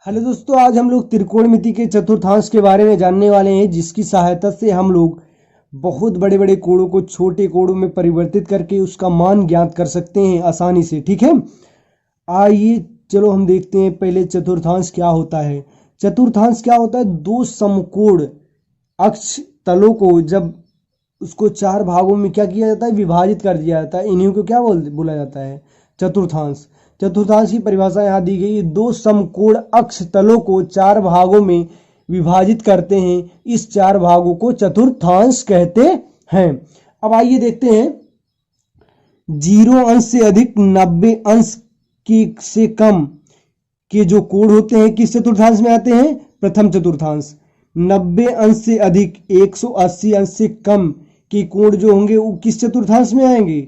Hello दोस्तों, आज हम लोग त्रिकोणमिति के चतुर्थांश के बारे में जानने वाले हैं, जिसकी सहायता से हम लोग बहुत बड़े बड़े कोणों को छोटे कोणों में परिवर्तित करके उसका मान ज्ञात कर सकते हैं आसानी से। ठीक है, आइए चलो हम देखते हैं पहले चतुर्थांश क्या होता है। चतुर्थांश क्या होता है? दो समकोण अक्ष तलों को जब उसको चार भागों में क्या किया जाता है, विभाजित कर दिया जाता है, इन्हीं को क्या बोला जाता है? चतुर्थांश। चतुर्थांश की परिभाषा यहाँ दी गई है, दो समकोण अक्ष तलों को चार भागों में विभाजित करते हैं, इस चार भागों को चतुर्थांश कहते हैं। अब आइए देखते हैं, 0 अंश से अधिक 90 अंश की से कम के जो कोण होते हैं किस चतुर्थांश में आते हैं? प्रथम चतुर्थांश। 90 अंश से अधिक 180 अंश से कम के कोण जो होंगे वो किस चतुर्थांश में आएंगे?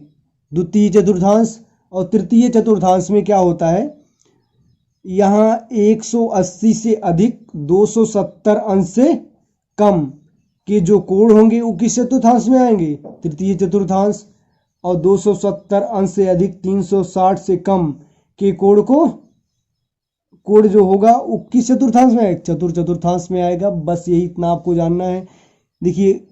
द्वितीय चतुर्थांश। और तृतीय चतुर्थांश में क्या होता है? यहाँ 180 से अधिक 270 अंश से कम के जो कोण होंगे वो किस चतुर्थांश में आएंगे? तृतीय चतुर्थांश। और 270 अंश से अधिक 360 से कम के कोण जो होगा वो किस चतुर्थांश में आएगा? चतुर्थांश में आएगा। बस यही इतना आपको जानना है। देखिए,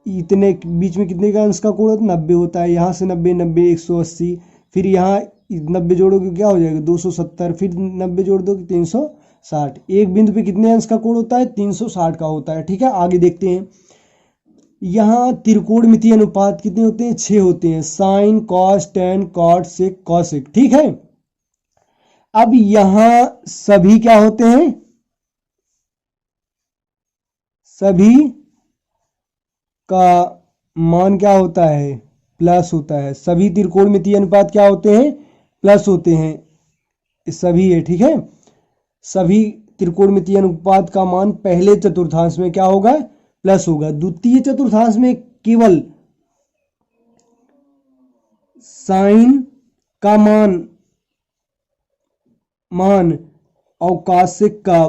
इतने बीच में कितने का अंश का कोण होता है? 90 होता है। यहाँ से 90 90 180, फिर यहाँ 90 जोड़ोगे क्या हो जाएगा? 270, फिर 90 जोड़ दो 360। एक बिंदु पे कितने अंश का कोण होता है? 360 का होता है। ठीक है, आगे देखते हैं। यहाँ त्रिकोणमितीय अनुपात कितने होते हैं? 6 होते हैं। साइन, कॉस, टेन, कॉट, सेक, कॉसेक। ठीक है, अब यहां सभी क्या होते हैं? सभी का मान क्या होता है? प्लस होता है। सभी त्रिकोणमितीय अनुपात क्या होते हैं? प्लस होते हैं। सभी है। ठीक है, सभी त्रिकोणमितीय अनुपात का मान पहले चतुर्थांश में क्या होगा? प्लस होगा। द्वितीय चतुर्थांश में केवल साइन का मान और कॉसेक का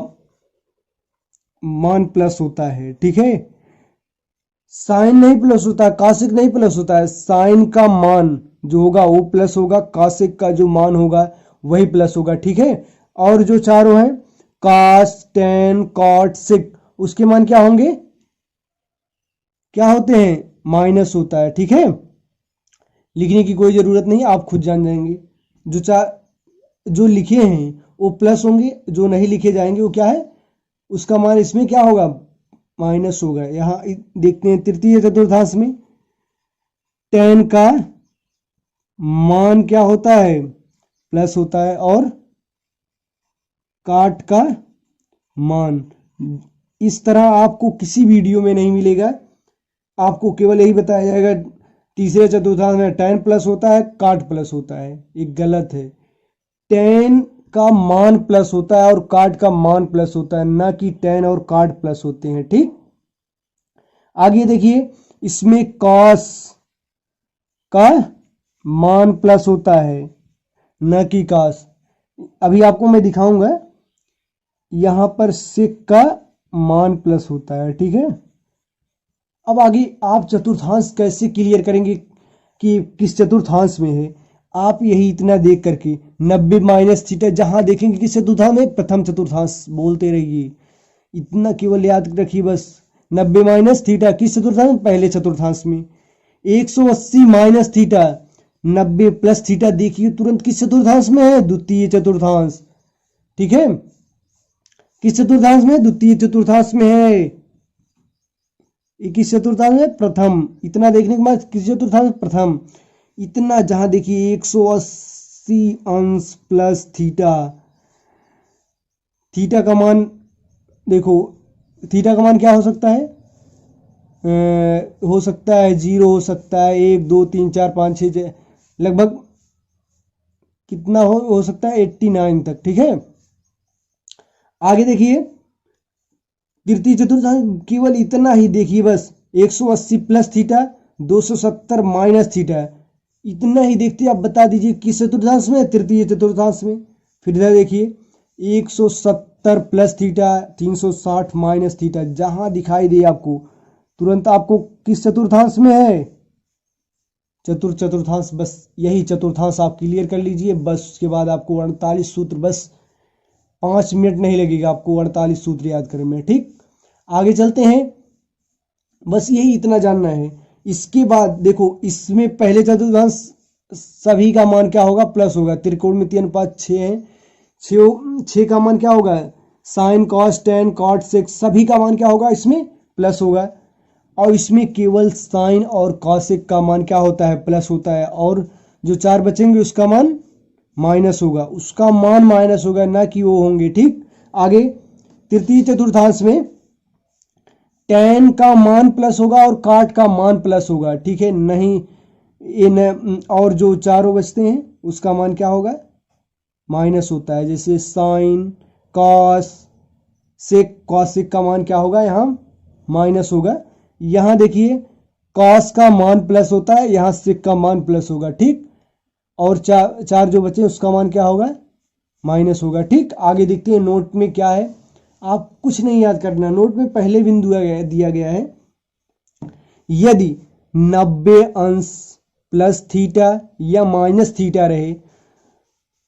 मान प्लस होता है। ठीक है, साइन नहीं प्लस होता है, कॉसेक नहीं प्लस होता है। साइन का मान जो होगा वो प्लस होगा, कॉसेक का जो मान होगा वही प्लस होगा। ठीक है, और जो चारों हैं कॉस, टेन, कॉट, सेक, उसके मान क्या होंगे? क्या होते हैं? माइनस होता है। ठीक है, लिखने की कोई जरूरत नहीं, आप खुद जान जाएंगे। जो लिखे हैं वो प्लस होंगे, जो नहीं लिखे जाएंगे वो क्या है? उसका मान इसमें क्या होगा? माइनस होगा। यहाँ देखते हैं तृतीय चतुर्थांश में टेन का मान क्या होता है? प्लस होता है। और काट का मान इस तरह आपको किसी वीडियो में नहीं मिलेगा। आपको केवल यही बताया जाएगा तीसरे चतुर्थांश में टेन प्लस होता है, काट प्लस होता है। ये गलत है। टेन का मान प्लस होता है और काट का मान प्लस होता है, ना कि टेन और काट प्लस होते हैं। ठीक, आगे देखिए, इसमें कॉस का मान प्लस होता है, न कि कॉस। अभी आपको मैं दिखाऊंगा, यहां पर सेक का मान प्लस होता है। ठीक है, अब आगे आप चतुर्थांश कैसे क्लियर करेंगे कि किस चतुर्थांश में है? आप यही इतना देख करके 90 माइनस थीटा जहां देखेंगे किस चतुर्थांश में? प्रथम चतुर्थांश बोलते रहिए, इतना केवल याद रखिए बस। 90 माइनस थीटा किस चतुर्थांश में? पहले चतुर्थांश में। 180 माइनस थीटा 90 प्लस थीटा देखिए तुरंत किस चतुर्थांश में है? द्वितीय चतुर्थांश। ठीक है, किस चतुर्थांश में? द्वितीय चतुर्थांश में है। किस चतुर्थांश में? प्रथम। इतना देखने के बाद किस चतुर्थांश? प्रथम। इतना जहां देखिए 180 अंश प्लस थीटा, थीटा का मान देखो, थीटा का मान क्या हो सकता है? हो सकता है 0, हो सकता है 1 2 3 4 5 6, लगभग कितना हो सकता है? 89 तक। ठीक है, आगे देखिए तृतीय चतुर्थांश, केवल इतना ही देखिए बस। 180 प्लस थीटा, 270 माइनस थीटा, इतना ही देखते आप बता दीजिए किस चतुर्थांश में? तृतीय चतुर्थांश में। फिर इधर देखिए 170 प्लस थीटा, 360 माइनस थीटा, जहां दिखाई दे आपको तुरंत आपको किस चतुर्थांश में है? चतुर्थांश। बस यही चतुर्थांश आप क्लियर कर लीजिए। बस उसके बाद आपको 48 सूत्र बस 5 मिनट नहीं लगेगा आपको 48 सूत्र याद करने में। ठीक, आगे चलते हैं, बस यही इतना जानना है। इसके बाद देखो, इसमें पहले चतुर्थांश सभी का मान क्या होगा, प्लस होगा। त्रिकोणमितीय अनुपात 6 है, 6 का मान क्या होगा, sine cos tan cot sec सभी का मान क्या होगा, इसमें प्लस होगा। और इसमें केवल साइन और कॉसेक का मान क्या होता है, प्लस होता है। और जो 4 बचेंगे उसका मान माइनस होगा, उसका मान माइनस होगा, ना कि वो होंगे। ठीक, आगे तृतीय चतुर्थांश में टेन का मान प्लस होगा और काट का मान प्लस होगा। ठीक है, नहीं इन और जो चारों बचते हैं उसका मान क्या होगा, माइनस होता है। जैसे साइन कॉस सेक, कॉसेक का मान क्या होगा, यहाँ माइनस होगा। यहाँ देखिए कॉस का मान प्लस होता है, यहाँ सेक का मान प्लस होगा। ठीक, और चार जो बचे उसका मान क्या होगा, माइनस होगा। ठीक, आगे देखते हैं नोट में क्या है। आप कुछ नहीं याद करना, नोट में पहले बिंदु दिया गया है, यदि 90 अंश प्लस थीटा या माइनस थीटा रहे,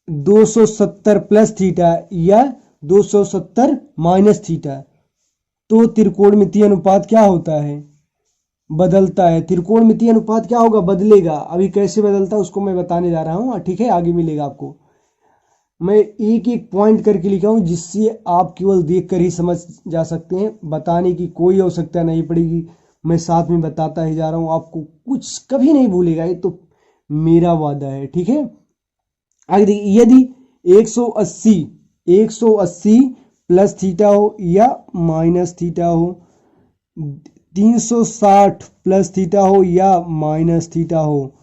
270 प्लस थीटा या 270 माइनस थीटा, तो त्रिकोणमितीय अनुपात क्या होता है, बदलता है। त्रिकोणमितीय अनुपात क्या होगा, बदलेगा। अभी कैसे बदलता है उसको मैं बताने जा रहा हूँ। ठीक है, आगे मिलेगा आपको। मैं एक एक पॉइंट करके लिखा हूँ जिससे आप केवल देखकर ही समझ जा सकते हैं, बताने की कोई आवश्यकता नहीं पड़ेगी। मैं साथ में बताता ही जा रहा हूँ, आपको कुछ कभी नहीं भूलेगा, ये तो मेरा वादा है। ठीक है, आगे देखिए, यदि 180 प्लस थीटा हो या माइनस थीटा हो, 360 प्लस थीटा हो या माइनस थीटा हो,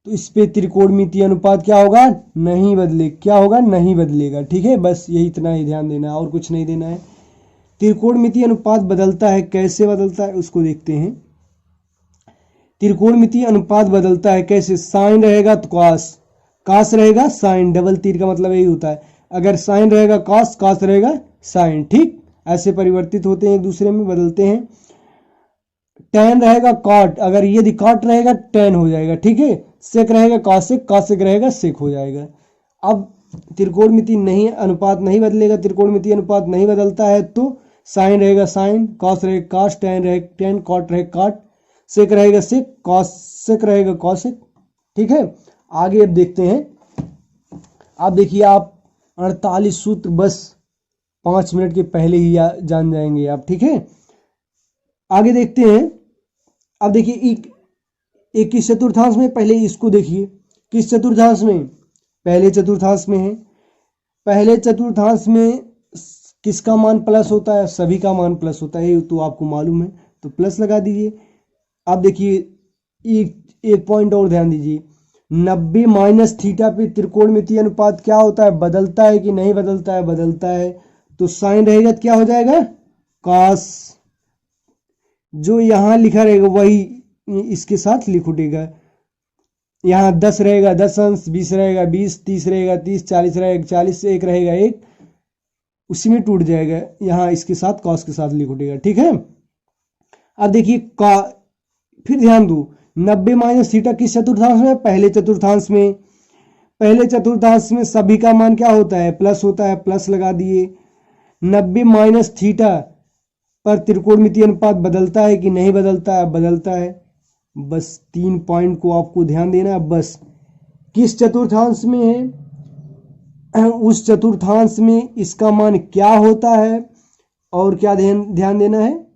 तो इस पे त्रिकोणमितीय अनुपात क्या होगा, नहीं बदले, क्या होगा, नहीं बदलेगा। ठीक है, बस यही इतना ही ध्यान देना है और कुछ नहीं देना है। त्रिकोणमितीय अनुपात बदलता है, कैसे बदलता है उसको देखते हैं। त्रिकोणमितीय अनुपात बदलता है कैसे, साइन रहेगा तो कॉस, कॉस रहेगा साइन, डबल तीर का मतलब यही होता है। अगर साइन रहेगा कॉस, कॉस रहेगा साइन। ठीक, ऐसे परिवर्तित होते हैं, एक दूसरे में बदलते हैं। टेन रहेगा कॉट, अगर यदि कॉट रहेगा टेन हो जाएगा। ठीक है, सेक रहेगा कॉसेक, कॉसेक रहेगा सेक हो जाएगा। अब त्रिकोणमितीय नहीं अनुपात नहीं बदलेगा, त्रिकोणमितीय अनुपात नहीं बदलता है तो साइन रहेगा साइन, कॉस रहेगा कॉस, टेन रहेगा टेन, कॉट रहेगा कॉट, सेक रहेगा सेक, कॉसेक रहेगा कॉसेक। ठीक है, आगे अब देखते हैं। अब देखिए, आप 48 सूत्र बस 5 मिनट के पहले ही जान जाएंगे आप। ठीक है, आगे देखते हैं। अब देखिए, एक किस चतुर्थांश में, पहले इसको देखिए, किस चतुर्थांश में, पहले चतुर्थांश में है। पहले चतुर्थांश में किसका मान प्लस होता है, सभी का मान प्लस होता है, तो आपको मालूम है, तो प्लस लगा दीजिए। अब देखिए, एक पॉइंट और ध्यान दीजिए, 90 माइनस थीटा पे त्रिकोणमितीय अनुपात क्या होता है, बदलता है कि नहीं बदलता है, बदलता है। तो साइन रहेगा तो क्या हो जाएगा, कॉस, जो यहाँ लिखा रहेगा वही इसके साथ लिख उठेगा। यहाँ 10 रहेगा 10 अंश, 20 रहेगा 20, 30 रहेगा 30, 40 रहेगा 40, से 1 रहेगा 1, उसी में टूट जाएगा, यहाँ इसके साथ कॉस के साथ लिख उठेगा। ठीक है, अब देखिए, फिर ध्यान दो, 90 माइनस थीटा किस चतुर्थांश में, पहले चतुर्थांश में। पहले चतुर्थांश में सभी का मान क्या होता है, प्लस होता है, प्लस लगा दिए। 90 माइनस थीटा पर त्रिकोणमितीय अनुपात बदलता है कि नहीं बदलता है, बदलता है। बस 3 पॉइंट को आपको ध्यान देना है। बस किस चतुर्थांश में है, उस चतुर्थांश में इसका मान क्या होता है, और क्या ध्यान देना है,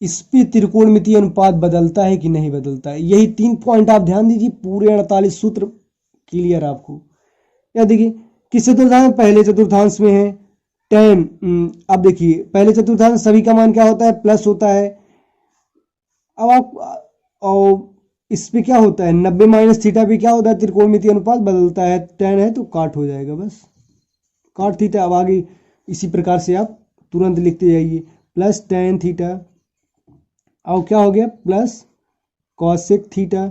इस पे त्रिकोणमितीय अनुपात बदलता है कि नहीं बदलता है। यही 3 पॉइंट आप ध्यान दीजिए, पूरे 48 सूत्र क्लियर आपको। या देखिए, किस चतुर्थांश, पहले चतुर्थांश में है। टेन, अब देखिए, पहले चतुर्थांश सभी का मान क्या होता है, प्लस होता है। अब आप और इस पे क्या होता है, 90 माइनस थीटा पे क्या होता है, त्रिकोणमितीय अनुपात बदलता है। टेन है तो काट हो जाएगा, बस काट थीटा। अब आगे इसी प्रकार से आप तुरंत लिखते जाइए, प्लस टेन थीटा, और क्या हो गया, plus cosec theta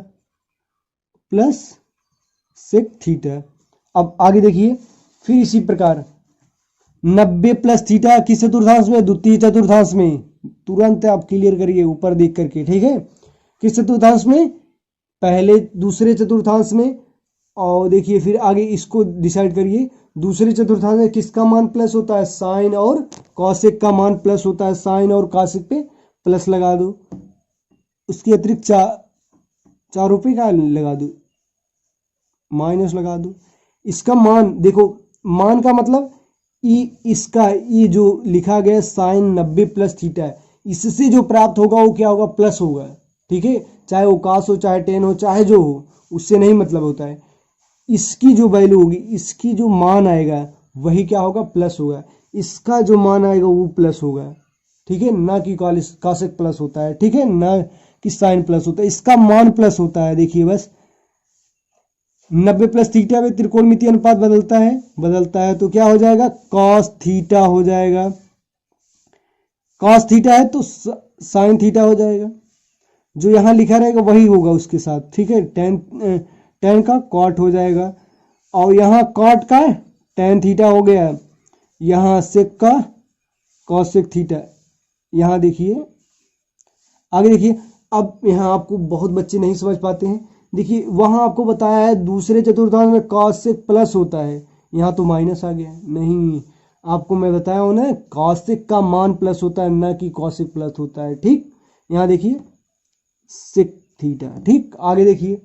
plus sec theta. अब आगे देखिए, फिर इसी प्रकार 90 प्लस थीटा किस चतुर्थांश में, द्वितीय चतुर्थांश में। तुरंत आप क्लियर करिए ऊपर देख करके। ठीक है, किस चतुर्थांश में, पहले दूसरे चतुर्थांश में। और देखिए फिर आगे इसको डिसाइड करिए, दूसरे चतुर्थांश में किसका मान प्लस होता है, साइन और कॉसेक का मान प्लस होता है, साइन और कॉसेक पे प्लस लगा दो, उसके अतिरिक्त चार रुपये का लगा दो, माइनस लगा दो। इसका मान देखो, मान का मतलब इसका ये जो लिखा गया साइन 90 प्लस थीटा है, इससे जो प्राप्त होगा वो क्या होगा, प्लस होगा। ठीक है, चाहे वो कास हो, चाहे टेन हो, चाहे जो हो, उससे नहीं मतलब होता है। इसकी जो वैल्यू होगी, इसकी जो मान आएगा वही क्या होगा, प्लस होगा। इसका जो मान आएगा वो प्लस होगा। ठीक है, ना कि कॉसेक प्लस होता है, ठीक है, ना कि साइन प्लस होता है, इसका मान प्लस होता है। देखिए बस 90 प्लस थीटा में त्रिकोणमितीय अनुपात बदलता है तो क्या हो जाएगा, कॉस थीटा हो जाएगा। कॉस थीटा है तो साइन थीटा हो जाएगा, जो यहाँ लिखा रहेगा वही होगा उसके साथ। ठीक है, टेन का कॉट हो जाएगा, और यहाँ कॉट का टेन थीटा हो गया, यहाँ सेक का कॉसेक थीटा। यहाँ देखिए आगे देखिए, अब यहाँ आपको बहुत बच्चे नहीं समझ पाते हैं। देखिए वहाँ आपको बताया है दूसरे चतुर्थांश में कॉसेक प्लस होता है, यहाँ तो माइनस आ गया। नहीं, आपको मैं बताया हूँ ना, कॉसेक का मान प्लस होता है, ना कि कॉसेक प्लस होता है। ठीक, यहाँ देखिए सेक थीटा। ठीक, आगे देखिए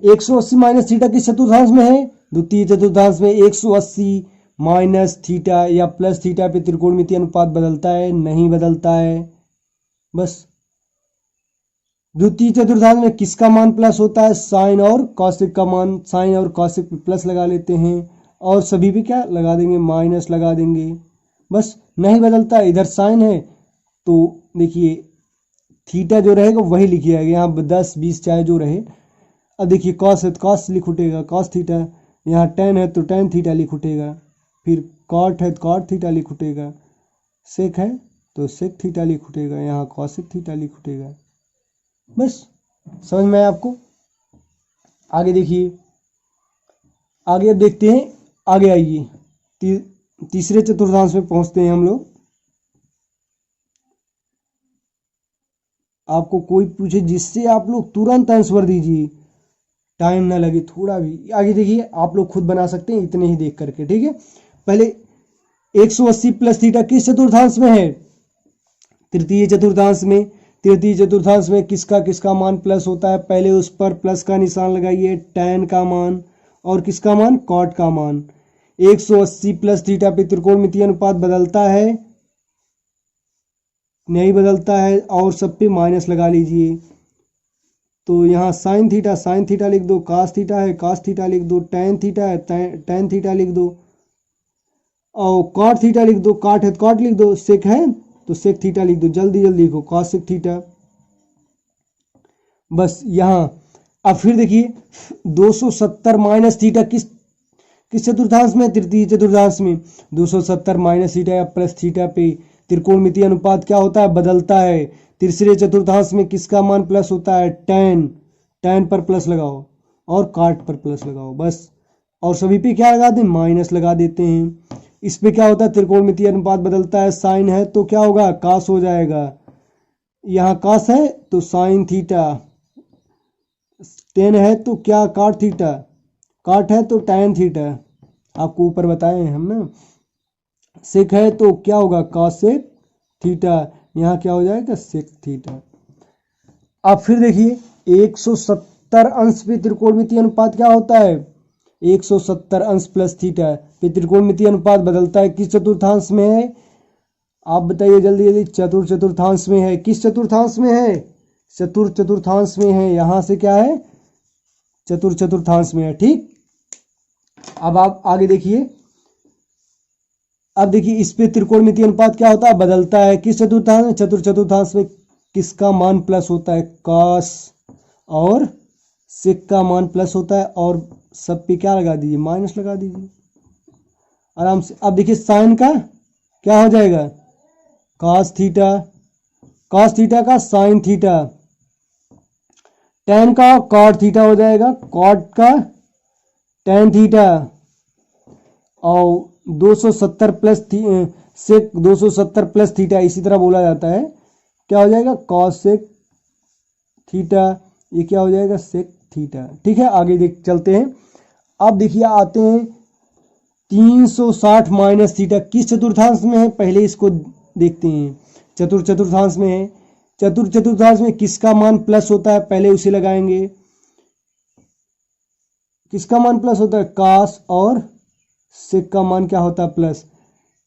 180 माइनस थीटा किस चतुर्थांश में है, द्वितीय चतुर्थांश में। 180 माइनस थीटा या प्लस थीटा पे त्रिकोणमितीय अनुपात बदलता है, नहीं बदलता है। बस द्वितीय चतुर्थांश में किसका मान प्लस होता है, साइन और कॉसेक का मान। साइन और कॉसेक पे प्लस लगा लेते हैं, और सभी पे क्या लगा देंगे, माइनस लगा देंगे। बस नहीं बदलता है, इधर साइन है तो देखिए थीटा जो रहेगा वही लिखिएगा, यहाँ 10 20 चाहे जो रहे। अब देखिए कॉस है तो कॉस लिख उठेगा, कॉस थीटा। यहाँ टेन है तो टेन थीटा लिख उठेगा, फिर कॉट है तो कॉट थीटा लिख उठेगा, सेक है तो सेक थीटा लिख उठेगा, यहाँ कॉसेक थीटा लिख उठेगा। बस समझ में आया आपको। आगे देखिए, आगे अब देखते हैं, आगे आइए तीसरे चतुर्थांश में पहुंचते हैं हम लोग। आपको कोई पूछे जिससे आप लोग तुरंत आंसर दीजिए, टाइम ना लगे थोड़ा भी। आगे देखिए, आप लोग खुद बना सकते हैं इतने ही देख करके। ठीक है, पहले 180 प्लस थीटा किस चतुर्थांश में है, तृतीय चतुर्थांश में। तृतीय चतुर्थांश में किसका किसका मान प्लस होता है, पहले उस पर प्लस का निशान लगाइए, tan का मान और किसका मान, कॉट का मान। 180 प्लस थीटा पे त्रिकोणमितीय अनुपात बदलता है, नहीं बदलता है, और सब पे माइनस लगा लीजिए। तो यहाँ साइन थीटा लिख दो, कास थीटा है कास थीटा लिख दो, tan थीटा है tan थीटा लिख दो, और कॉट थीटा लिख दो, कॉट है तो कॉट लिख दो, सेक है तो सेक थीटा लिख दो, जल्दी जल्दी लिखो कॉसेक थीटा। बस यहाँ अब फिर देखिए 270 माइनस थीटा किस चतुर्थांश में, तृतीय चतुर्थांश में। 270 माइनस थीटा या प्लस थीटा पे त्रिकोणमितीय अनुपात क्या होता है, बदलता है। तीसरे चतुर्थांश में किसका मान प्लस होता है, tan पर प्लस लगाओ और काट पर प्लस लगाओ, बस। और सभी पे क्या लगा दें, माइनस लगा देते हैं। इस पे क्या होता है, त्रिकोणमितीय अनुपात बदलता है, साइन है तो क्या होगा, कास हो जाएगा। यहाँ कास है तो साइन थीटा, टेन है तो क्या, काट थीटा, काट है तो tan थीटा, आपको ऊपर बताए हैं हम ना। सेक है तो क्या होगा, कॉसेक थीटा, यहाँ क्या हो जाएगा, सेक थीटा। अब फिर देखिए 170 अंश पे त्रिकोणमितीय अनुपात क्या होता है, 170 अंश प्लस थीटा पे त्रिकोणमितीय अनुपात बदलता है, किस चतुर्थांश में है, आप बताइए जल्दी जल्दी। चतुर्थांश में है, किस चतुर्थांश में है, चतुर्थांश में है। यहाँ से क्या है, चतुर्थांश में है। ठीक, अब आप आगे देखिए, अब देखिए इस पे त्रिकोणमितीय अनुपात क्या होता है, बदलता है, किस चतुर्थांश में, चतुर्थांश में। किसका मान प्लस होता है, कॉस और सेक का मान प्लस होता है, और सब पे क्या लगा दीजिए, माइनस लगा दीजिए आराम से। अब देखिए साइन का क्या हो जाएगा, कॉस थीटा का साइन थीटा, tan का कॉट थीटा हो जाएगा, कॉट का tan थीटा, और 270 प्लस सेक 270 प्लस थीटा इसी तरह बोला जाता है, क्या हो जाएगा, कॉसेक थीटा, ये क्या हो जाएगा, सेक थीटा। ठीक है, आगे देख चलते हैं। अब देखिए आते हैं 360 माइनस थीटा किस चतुर्थांश में है, पहले इसको देखते हैं। चतुर्थांश में है। चतुर्थांश में किसका मान प्लस होता है, पहले उसे लगाएंगे। किसका मान प्लस होता है, कास और सेक का मान क्या होता है, प्लस।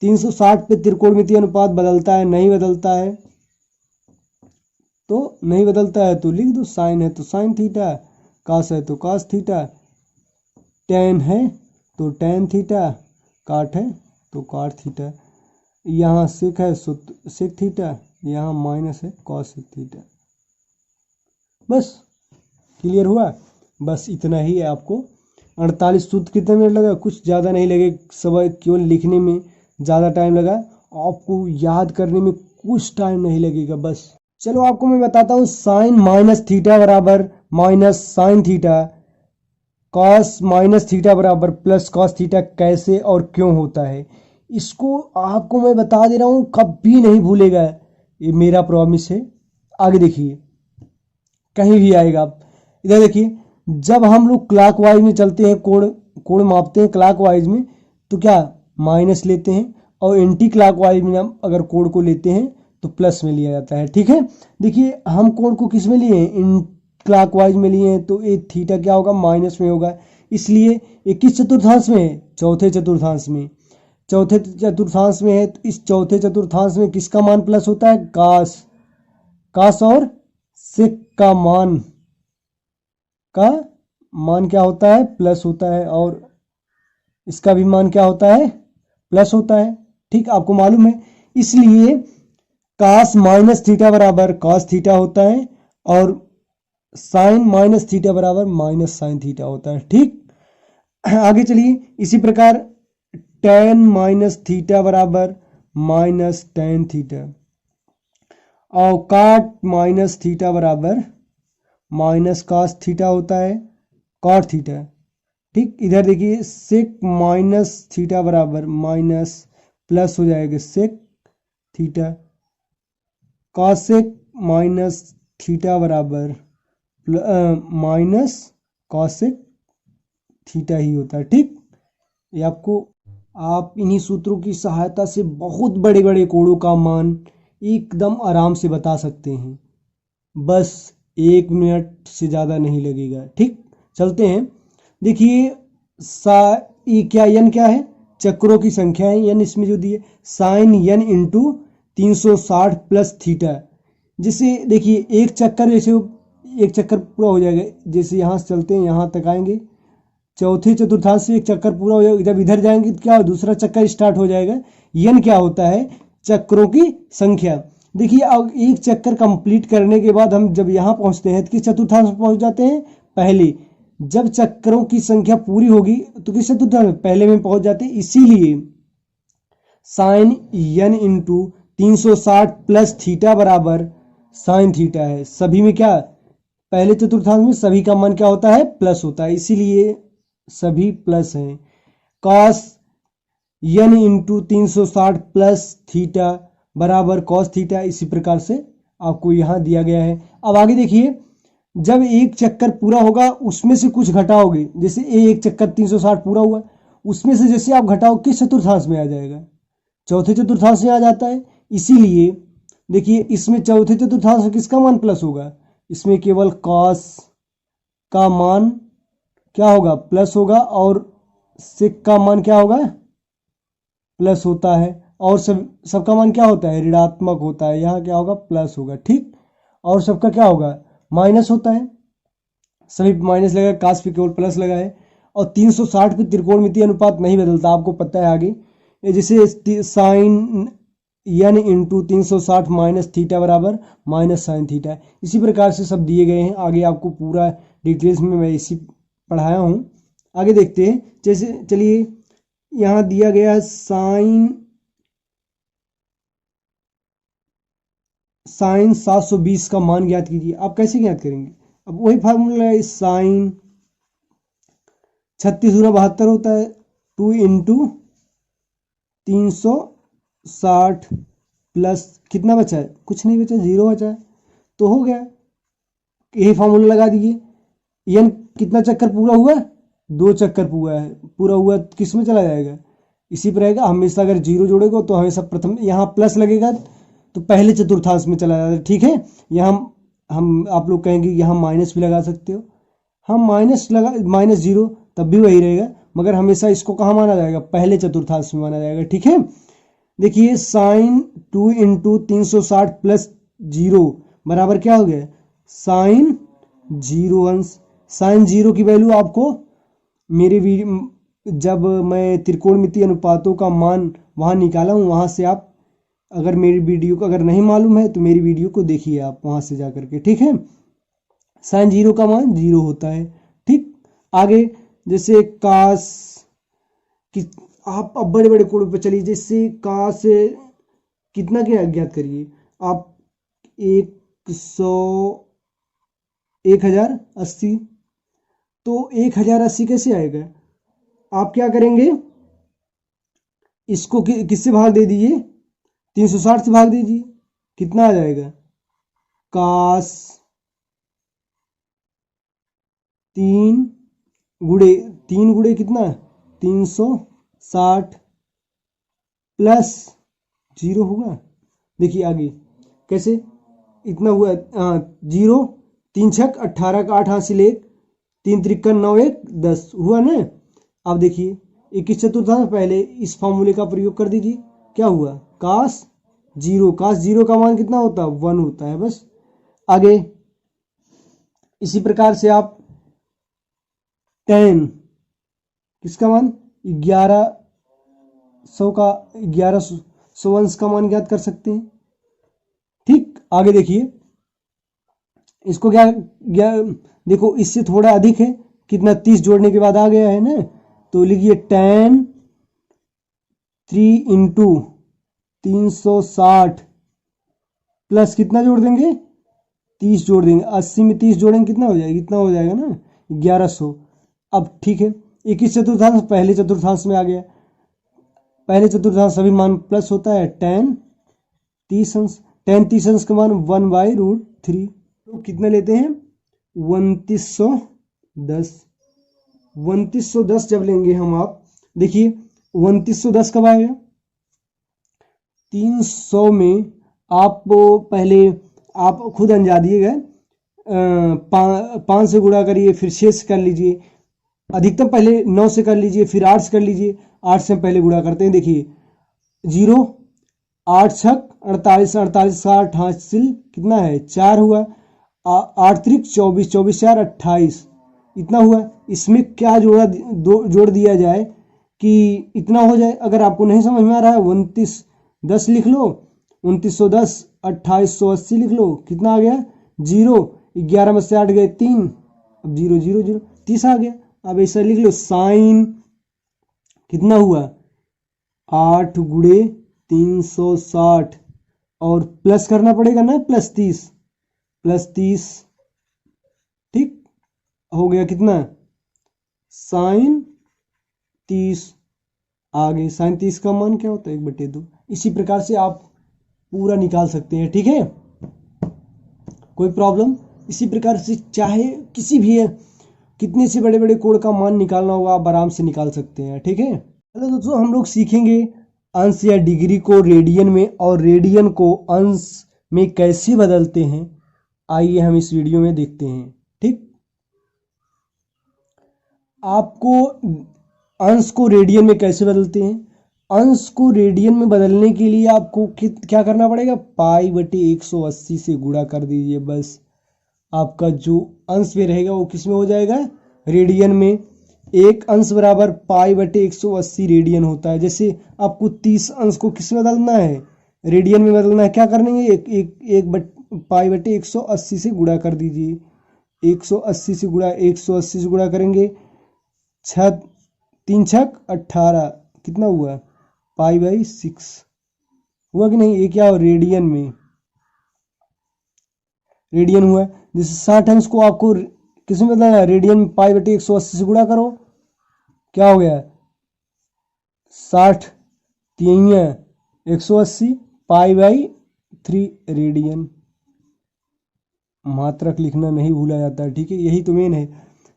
360 पे त्रिकोणमितीय अनुपात बदलता है, नहीं बदलता है तो नहीं बदलता है तो लिख दो, साइन है तो साइन थीटा, कास है तो कास थीटा, टेन है तो टेन थीटा, काट है तो काट थीटा। यहाँ सेक है सो सेक थीटा, यहाँ माइनस है कॉस थीटा। बस क्लियर हुआ, बस इतना ही है। आपको 48 सूत्र कितने मिनट लगा, कुछ ज़्यादा नहीं लगे, सब केवल लिखने में ज़्यादा टाइम लगा, आपको याद करने में कुछ टाइम नहीं लगेगा बस। चलो आपको मैं बताता हूँ, साइन माइनस थीटा बराबर minus sine theta, cos minus theta बराबर प्लस कॉस थीटा कैसे और क्यों होता है, इसको आपको मैं बता दे रहा हूँ, कभी नहीं भूलेगा, ये मेरा प्रॉमिस है। आगे देखिए, कहीं भी आएगा आप इधर देखिए, जब हम लोग क्लॉकवाइज में चलते हैं, कोण मापते हैं क्लॉकवाइज में, तो क्या माइनस लेते हैं, और एंटी क्लॉकवाइज में हम अगर कोण को लेते हैं तो प्लस में लिया जाता है। ठीक है, देखिए हम कोण को किस में लिए हैं, इन क्लॉकवाइज में लिए हैं, तो ये थीटा क्या होगा, माइनस में होगा। इसलिए ये किस चतुर्थांश में है, चौथे चतुर्थांश में। चौथे चतुर्थांश में है तो इस चौथे चतुर्थांश में किसका मान प्लस होता है, कास और सेक का मान क्या होता है, प्लस होता है, और इसका भी मान क्या होता है, प्लस होता है। ठीक, आपको मालूम है, इसलिए कास माइनस थीटा बराबर कॉस थीटा होता है, और साइन माइनस थीटा बराबर माइनस साइन थीटा होता है। ठीक, आगे चलिए, इसी प्रकार टेन माइनस थीटा बराबर माइनस टेन थीटा, और काट माइनस थीटा बराबर माइनस कॉस थीटा होता है, कॉट थीटा। ठीक, इधर देखिए सेक माइनस थीटा बराबर माइनस प्लस हो जाएगा sec theta, cosec minus theta बराबर माइनस कॉसेक थीटा ही होता है। ठीक, ये आपको, आप इन्हीं सूत्रों की सहायता से बहुत बड़े बड़े कोणों का मान एकदम आराम से बता सकते हैं, बस 1 मिनट से ज़्यादा नहीं लगेगा। ठीक, चलते हैं। देखिए ये क्या, यन क्या है, चक्रों की संख्या है, यन इसमें जो दी है, साइन यन इंटू 360 प्लस थीटा। जैसे देखिए एक चक्कर, जैसे एक चक्कर पूरा हो जाएगा, जैसे यहाँ से चलते हैं यहाँ तक आएंगे, चौथे चतुर्थांश से एक चक्कर पूरा हो जाएगा, जब इधर जाएंगे तो क्या दूसरा चक्कर स्टार्ट हो जाएगा। यन क्या होता है, चक्रों की संख्या। देखिए अब एक चक्कर कंप्लीट करने के बाद हम जब यहाँ पहुँचते हैं तो किस चतुर्थांश में पहुँच जाते हैं, पहले। जब चक्रों की संख्या पूरी होगी तो किस चतुर्थांश में, पहले में पहुँच जाते हैं। इसीलिए साइन यन इंटू 360 प्लस थीटा बराबर साइन थीटा है। सभी में क्या, पहले चतुर्थांश में सभी का मान क्या होता है, प्लस होता है, इसीलिए सभी प्लस हैं। कॉस यन इंटू 360 प्लस थीटा बराबर कॉस थीटा, इसी प्रकार से आपको यहाँ दिया गया है। अब आगे देखिए, जब एक चक्कर पूरा होगा उसमें से कुछ घटाओगे, जैसे एक चक्कर 360 पूरा हुआ, उसमें से जैसे आप घटाओ किस चतुर्थांश में आ जाएगा, चौथे चतुर्थांश में आ जाता है। इसीलिए देखिए इसमें चौथे चतुर्थांश में किसका मान प्लस होगा, इसमें केवल कॉस का मान क्या होगा, प्लस होगा, और सेक का मान क्या होगा, प्लस होता है, और सबका मान क्या होता है, ऋणात्मक होता है, यहाँ क्या होगा, प्लस होगा। ठीक, और सबका क्या होगा, माइनस होता है, सभी माइनस लगा, कास पे केवल प्लस लगा है। और 360 पे त्रिकोणमितीय अनुपात नहीं बदलता, आपको पता है। आगे जैसे साइन यन इंटू 360 माइनस थीटा बराबर माइनस साइन थीटा, इसी प्रकार से सब दिए गए हैं। आगे आपको पूरा डिटेल्स में मैं इसी पढ़ाया हूँ। आगे देखते हैं, जैसे चलिए यहाँ दिया गया है साइन 720 का मान ज्ञात कीजिए। आप कैसे ज्ञात करेंगे, अब वही फार्मूला है, साइन 36 गुना 72 होता है, 2 इंटू 360 प्लस कितना बचा है, कुछ नहीं बचा, 0 बचा है, तो हो गया, यही फार्मूला लगा दीजिए। एन कितना चक्कर पूरा हुआ? 2 चक्कर पूरा हुआ, किस में चला जाएगा? इसी पर रहेगा। हमेशा अगर जीरो जोड़ेगा तो हमेशा प्रथम, यहाँ प्लस लगेगा तो पहले चतुर्थांश में चला जाएगा। ठीक है, यहाँ हम आप लोग कहेंगे यहाँ माइनस भी लगा सकते हो। हम माइनस जीरो तब भी वही रहेगा, मगर हमेशा इसको कहाँ माना जाएगा? पहले चतुर्थांश में माना जाएगा। ठीक है, देखिए साइन 2 इंटू 360 प्लस जीरो बराबर क्या हो गया? साइन जीरो अंश। साइन जीरो की वैल्यू आपको मेरे जब मैं त्रिकोणमितीय अनुपातों का मान वहाँ निकाला हूँ, वहाँ से आप अगर मेरी वीडियो को अगर नहीं मालूम है तो मेरी वीडियो को देखिए आप वहाँ से जा करके। ठीक है, साइन जीरो का मान जीरो होता है। ठीक, आगे जैसे कास कि आप अब बड़े बड़े कोणों पर चलिए, जैसे कास कितना क्या ज्ञात करिए आप? 1080। तो 1080 कैसे आएगा? आप क्या करेंगे, इसको किससे भाग दे दीजिए? 360 से भाग दीजिए, कितना आ जाएगा? कास 3 गुड़े कितना? 360 प्लस जीरो होगा। देखिए आगे कैसे इतना हुआ, जीरो 3 छक 18 का 8 हासिल 1, 3 त्रिक्कन 9 1 10 हुआ ना। अब देखिए 21 चतुर्थांश, पहले इस फॉर्मूले का प्रयोग कर दीजिए। क्या हुआ? कास जीरो का मान कितना होता है? 1 होता है बस। आगे इसी प्रकार से आप टेन किसका मान? 1100 अंश का मान ज्ञात कर सकते हैं। ठीक, आगे देखिए इसको क्या देखो, इससे थोड़ा अधिक है, कितना? 30 जोड़ने के बाद आ गया है ना, तो लिखिए tan 3 इंटू 360 प्लस कितना जोड़ देंगे? 30 जोड़ देंगे। 80 में 30 जोड़ेंगे कितना हो जाएगा? इतना हो जाएगा ना, 1100। अब ठीक है, 21 चतुर्थांश पहले चतुर्थांश में आ गया। पहले चतुर्थांश सभी मान प्लस होता है। tan 30 अंश का मान 1/√3। तो कितना लेते हैं? 2910। 2910 जब लेंगे हम, आप देखिए 2910 कब आएगा? 300 में आप पहले आप खुद अंदाज दिएगा, 5 से गुणा करिए, फिर 6 से कर लीजिए, अधिकतम पहले 9 से कर लीजिए, फिर 8 से कर लीजिए। 8 से हम पहले गुणा करते हैं। देखिए 0 8 छक 48, 48 का 8 हासिल कितना है? 4 हुआ। 8 त्रिक 24, 24 4 28 इतना हुआ। इसमें क्या जोड़ दिया जाए कि इतना हो जाए? अगर आपको नहीं समझ में आ रहा है, 2910 लिख लो, 2910 2880 लिख लो, कितना आ गया? 0, 11 में से 8 गए 3, अब 0 0 0 30 आ गया। अब ऐसा लिख लो, साइन कितना हुआ? 8 गुणे 360 और प्लस करना पड़ेगा ना, प्लस 30। ठीक, हो गया कितना? साइन 30। आगे साइन 30 का मान क्या होता है? 1/2। इसी प्रकार से आप पूरा निकाल सकते हैं। ठीक है, कोई प्रॉब्लम? इसी प्रकार से चाहे किसी भी कितने से बड़े बड़े कोण का मान निकालना होगा, आप आराम से निकाल सकते हैं। ठीक है, हेलो दोस्तों, हम लोग सीखेंगे अंश या डिग्री को रेडियन में और रेडियन को अंश में कैसे बदलते हैं। आइए हम इस वीडियो में देखते हैं। ठीक, आपको अंश को रेडियन में कैसे बदलते हैं? अंश को रेडियन में बदलने के लिए आपको क्या करना पड़ेगा? π/180 से गुणा कर दीजिए, बस आपका जो अंश में रहेगा वो किस में हो जाएगा? रेडियन में। एक अंश बराबर π/180 रेडियन होता है। जैसे आपको 30 अंश को किस में बदलना है? रेडियन में बदलना है। क्या करने? एक π/180 से गुणा कर दीजिए। 180 से गुणा करेंगे, 3 छक 18 कितना हुआ? π/6 हुआ कि नहीं? ये क्या हो? रेडियन में रेडियन हुआ। जैसे 60 अंश को आपको किसमें बदलना है? रेडियन में। π/180 से गुणा करो, क्या हो गया? 60 3 180 π/3 रेडियन। मात्रक लिखना नहीं भूला जाता है। ठीक है, यही तो मेन है।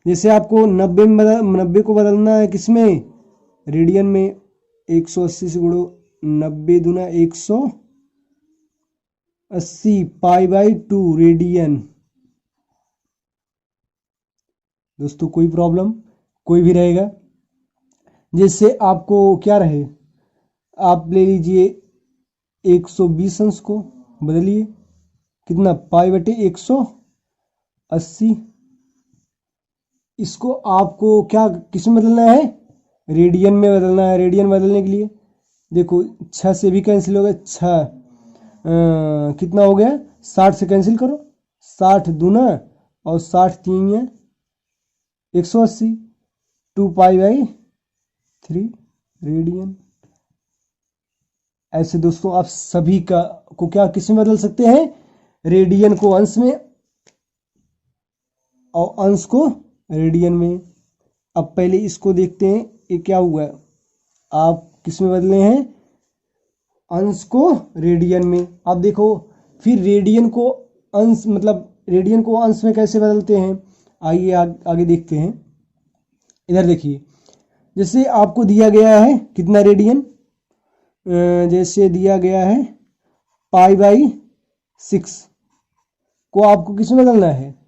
जैसे आपको 90 को बदलना है किसमें, रेडियन में, 180 से गुणो 90 दूना 180 π/2 रेडियन। दोस्तों कोई प्रॉब्लम, कोई भी रहेगा। जिससे आपको क्या रहे, आप ले लीजिए 120 अंश को बदलिए कितना, π/180। इसको आपको क्या किस में बदलना है, रेडियन में बदलना है। रेडियन बदलने के लिए देखो 6 से भी कैंसिल हो गया, 6 कितना हो गया, 60 से कैंसिल करो, 60 दूना और 60 तीन है 180, 2π/3 रेडियन। ऐसे दोस्तों आप सभी का को क्या किस में बदल सकते हैं, रेडियन को अंश में और अंश को रेडियन में। अब पहले इसको देखते हैं, ये क्या हुआ, आप किस में बदले हैं, अंश को रेडियन में। अब देखो फिर रेडियन को अंश मतलब रेडियन को अंश में कैसे बदलते हैं, आइए आगे देखते हैं। इधर देखिए, जैसे आपको दिया गया है कितना रेडियन, जैसे दिया गया है π/6 को आपको किस में बदलना है,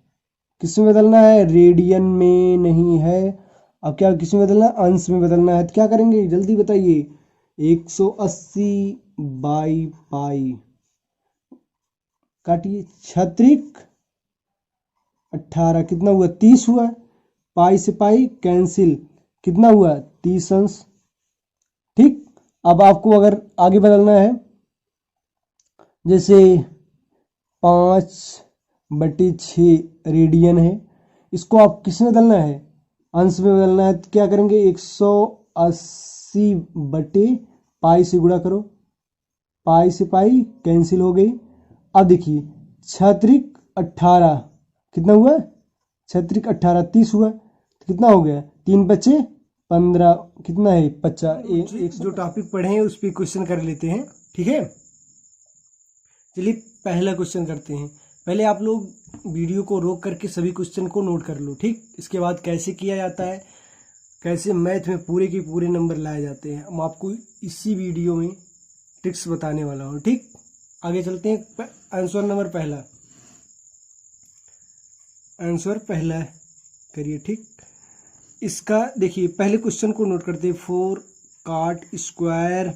किस में बदलना है, रेडियन में नहीं है। अब क्या किस में बदलना है, अंश में बदलना है। तो क्या करेंगे जल्दी बताइए, 180/π काटिए, 6×18 कितना हुआ, 30 हुआ। पाई से पाई कैंसिल, कितना हुआ, 30 अंश। ठीक, अब आपको अगर आगे बदलना है, जैसे 5/6 रेडियन है, इसको आप किस में बदलना है, अंश में बदलना है। तो क्या करेंगे, 180/π से गुणा करो, पाई से पाई कैंसिल हो गई। अब देखिए 6×18 कितना हुआ, 6×18 30 हुआ, तो कितना हो गया, 3×5 = 15, कितना है 50। जो टॉपिक पढ़े हैं उस पर क्वेश्चन कर लेते हैं, ठीक है। चलिए पहला क्वेश्चन करते हैं। पहले आप लोग वीडियो को रोक करके सभी क्वेश्चन को नोट कर लो, ठीक। इसके बाद कैसे किया जाता है, कैसे मैथ में पूरे के पूरे नंबर लाए जाते हैं, हम आपको इसी वीडियो में ट्रिक्स बताने वाला हूँ, ठीक। आगे चलते हैं। आंसर नंबर पहला, आंसर पहला करिए, ठीक। इसका देखिए पहले क्वेश्चन को नोट करते हैं। 4 काट स्क्वायर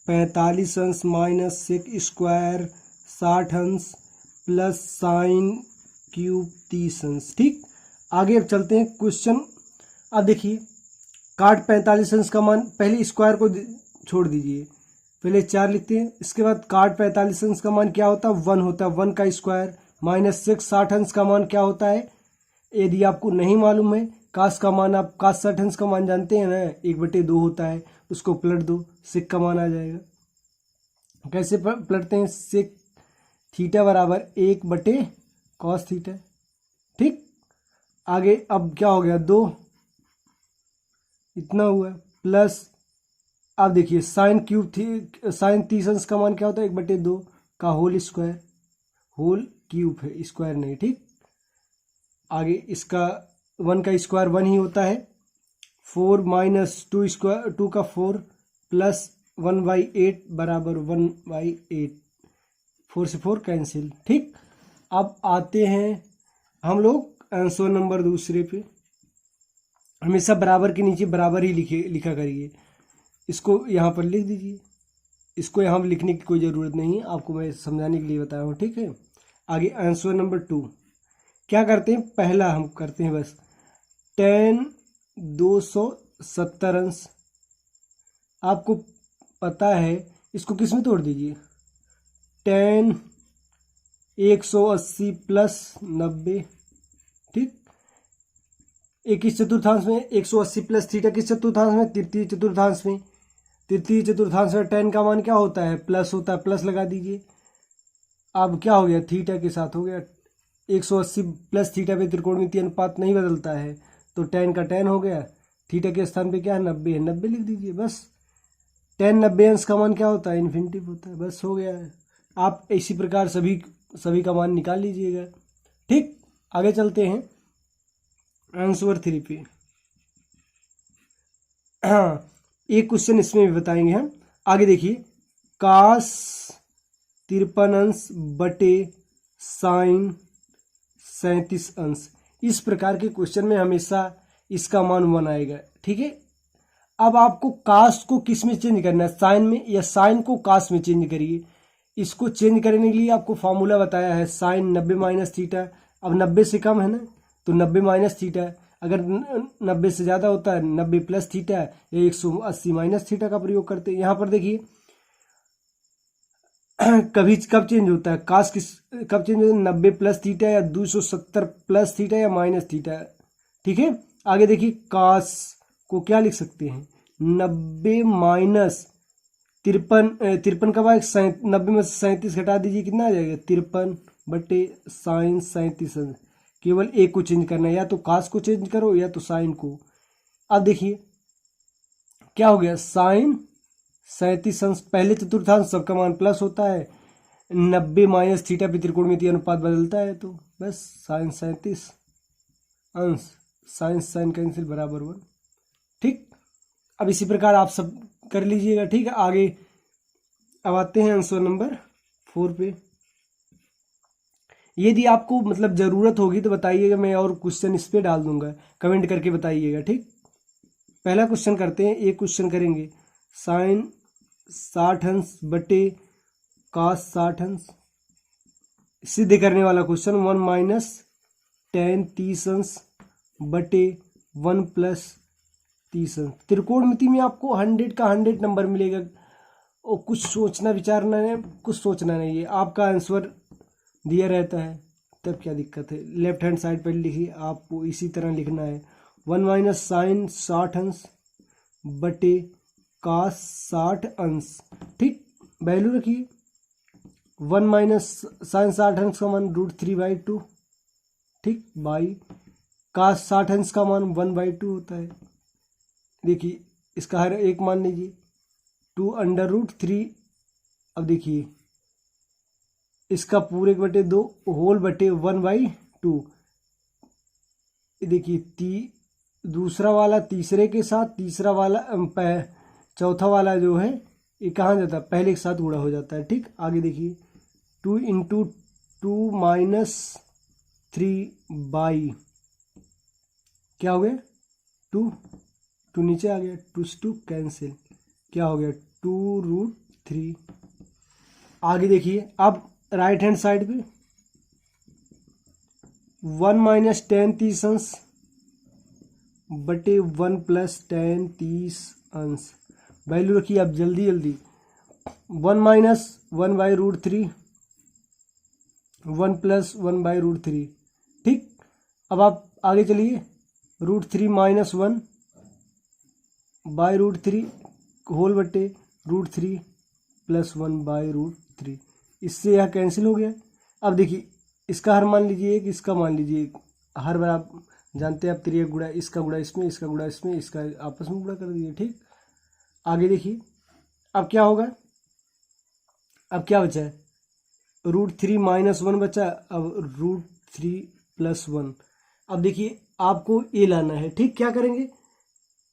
45 अंश माइनस सेक स्क्वायर 60 अंश प्लस साइन क्यूब 30 अंश, ठीक। आगे अब चलते हैं क्वेश्चन। अब देखिए काट 45 अंश का मान, पहले स्क्वायर को छोड़ दीजिए, पहले 4 लिखते हैं। इसके बाद काट 45 अंश का मान क्या होता है, 1 होता है, 1 का स्क्वायर माइनस 60 अंश का मान क्या होता है। यदि आपको नहीं मालूम है, काश का मान, आप काश 60 अंश का मान जानते हैं ना, 1/2 होता है, उसको पलट दो, सेक का मान आ जाएगा। कैसे पलटते हैं, सेक थीटा बराबर 1/cos थीटा, ठीक। आगे अब क्या हो गया, 2 इतना हुआ प्लस, अब देखिए साइन क्यूब थी, साइन 30 अंश का मान क्या होता है, 1/2 का होल स्क्वायर, होल क्यूब है, स्क्वायर नहीं, ठीक। आगे इसका 1 का स्क्वायर 1 ही होता है। 4 - 2 स्क्वायर 2 का 4 प्लस 1/8 बराबर 1/8, 4 से 4 कैंसिल, ठीक। अब आते हैं हम लोग आंसर नंबर दूसरे पे। हमेशा बराबर के नीचे बराबर ही लिखा करिए, इसको यहाँ पर लिख दीजिए, इसको यहाँ पर लिखने की कोई ज़रूरत नहीं है, आपको मैं समझाने के लिए बताया हूँ, ठीक है। आगे आंसर नंबर 2 क्या करते हैं, पहला हम करते हैं बस tan 270 अंश, आपको पता है, इसको किस में तोड़ दीजिए, tan 180 + 90, ठीक। एक इस चतुर्थांश में 180 प्लस थीटा किस चतुर्थांश में, तृतीय चतुर्थांश में। तृतीय चतुर्थांश में tan का मान क्या होता है, प्लस होता है, प्लस लगा दीजिए। अब क्या हो गया, थीटा के साथ हो गया, 180 प्लस थीटा पे त्रिकोणमितीय अनुपात नहीं बदलता है, तो tan का tan हो गया, थीटा के स्थान पे क्या है, 90 है, 90 लिख दीजिए बस। tan 90 अंश का मान क्या होता है, इन्फिनिटी होता है, बस हो गया है। आप इसी प्रकार सभी का मान निकाल लीजिएगा, ठीक। आगे चलते हैं। आंसर 3 पे। हाँ, एक क्वेश्चन इसमें भी बताएंगे हम। आगे देखिए, कास 53 अंश बटे साइन 37 अंश। इस प्रकार के क्वेश्चन में हमेशा इसका मान 1 आएगा। ठीक है, अब आपको कास को किस में चेंज करना है, साइन में, या साइन को कास में चेंज करिए। इसको चेंज करने के लिए आपको फॉर्मूला बताया है, साइन 90 माइनस थीटा। अब 90 से कम है ना, तो 90 माइनस थीटा। अगर 90 से ज़्यादा होता है 90 प्लस थीटा, या 180 माइनस थीटा का प्रयोग करते हैं। यहाँ पर देखिए कभी कब चेंज होता है कास, किस कब चेंज होता है, 90 प्लस थीटा, या 270 प्लस थीटा, या माइनस थीटा। ठीक है, आगे देखिए, कास को क्या लिख सकते हैं, 90 माइनस 53 कब आएगा, 90 में से 37 घटा दीजिए, कितना आ जाएगा, 53 बटे साइन 37। केवल एक को चेंज करना है, या तो कास को चेंज करो या तो साइन को। अब देखिए क्या हो गया, साइन 37 अंश, पहले चतुर्थांश सबका मान प्लस होता है, 90 माइनस थीटा पे त्रिकोणमितीय अनुपात बदलता है, तो बस साइन 37 अंश, साइन साइन कैंसिल बराबर 1। ठीक, अब इसी प्रकार आप सब कर लीजिएगा। ठीक है, आगे अब आते हैं आंसर नंबर 4 पे। यदि आपको मतलब ज़रूरत होगी तो बताइएगा, मैं और क्वेश्चन इस पे डाल दूंगा, कमेंट करके बताइएगा। ठीक, पहला क्वेश्चन करते हैं। एक क्वेश्चन करेंगे, साइन 60 अंश बटे कास 60 अंश, सिद्ध करने वाला क्वेश्चन। 1 माइनस टेन 30 अंश बटे 1 प्लस 30 अंश। त्रिकोणमिति में आपको 100 का 100 नंबर मिलेगा, और कुछ सोचना विचारना है, कुछ सोचना नहीं है, आपका आंसर दिया रहता है, तब क्या दिक्कत है। लेफ्ट हैंड साइड पर लिखिए, आपको इसी तरह लिखना है। 1 माइनस साइन 60 अंश बटे कास 60 अंश। ठीक, वैल्यू रखिए, 1 माइनस साइन 60 अंश का मान √3/2। ठीक, बाई कास 60 अंश का मान 1/2 होता है। देखिए इसका हर एक मान लीजिए, 2√3। अब देखिए इसका पूरे बटे 2 होल बटे 1/2। देखिए दूसरा वाला तीसरे के साथ, तीसरा वाला चौथा वाला जो है ये कहाँ जाता है, पहले के साथ गुणा हो जाता है। ठीक, आगे देखिए, 2 इंटू 2 माइनस 3 बाई क्या हो गया, 2 नीचे आ गया, 2 कैंसिल, क्या हो गया, 2√3। आगे देखिए, अब राइट हैंड साइड पे 1 माइनस टेन 30 अंश बटे 1 प्लस टेन 30 अंश। वैल्यू रखिए अब जल्दी जल्दी, 1 माइनस 1/√3, 1 प्लस 1/√3। ठीक, अब आप आगे चलिए, √3 माइनस 1/√3 होल बटे √3 प्लस 1/√3। इससे यह कैंसिल हो गया। अब देखिए इसका हर मान लीजिए एक, इसका मान लीजिए एक। हर बार आप जानते हैं, आप त्रिक गुणा, इसका गुणा इसमें, इसका गुणा इसमें, इसका आपस में गुणा कर दीजिए। ठीक, आगे देखिए अब क्या होगा, अब क्या बचा है, √3 माइनस 1 बचा, अब √3 प्लस 1। अब देखिए आपको ये लाना है। ठीक, क्या करेंगे,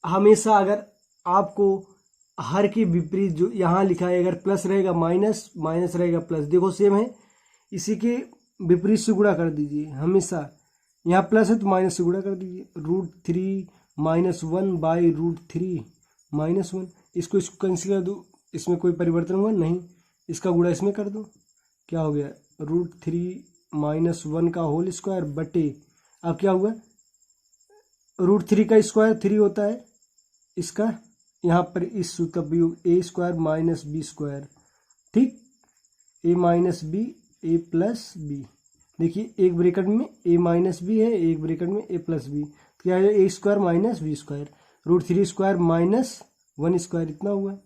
हमेशा अगर आपको हर के विपरीत जो यहाँ लिखा है, अगर प्लस रहेगा माइनस, माइनस रहेगा प्लस, देखो सेम है, इसी के विपरीत से गुणा कर दीजिए। हमेशा यहाँ प्लस है तो माइनस से गुणा कर दीजिए, √3 माइनस 1/√3 माइनस 1। इसको कैंसिल कर दो, इसमें कोई परिवर्तन हुआ नहीं, इसका गुणा इसमें कर दो, क्या हो गया, √3 माइनस 1 का होल स्क्वायर बटे, अब क्या हुआ, √3 का स्क्वायर 3 होता है, इसका यहाँ पर इस सूत्र का प्रयोग, a² माइनस b²। ठीक, a minus b a plus b. देखिए एक ब्रैकेट में a माइनस बी है, एक ब्रैकेट में a प्लस बी, तो क्या है, a² माइनस b², √3² माइनस 1², इतना हुआ।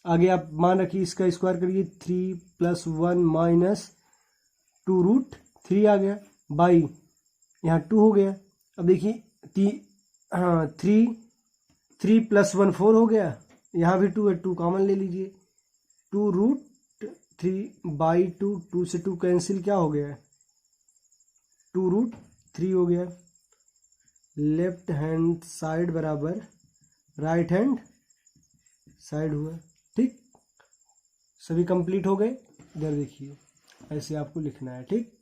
आगे आप मान रखिए, इसका स्क्वायर करिए, 3 प्लस 1 माइनस 2√3 आ गया, बाई यहाँ 2 हो गया। अब देखिए हाँ 3 प्लस 1 4 हो गया, यहाँ भी 2 है, 2 कॉमन ले लीजिए, 2√3/2, 2 से 2 कैंसिल, क्या हो गया, 2√3 हो गया। लेफ्ट हैंड साइड बराबर राइट हैंड साइड हुआ। ठीक, सभी कंप्लीट हो गए। इधर देखिए, ऐसे आपको लिखना है। ठीक।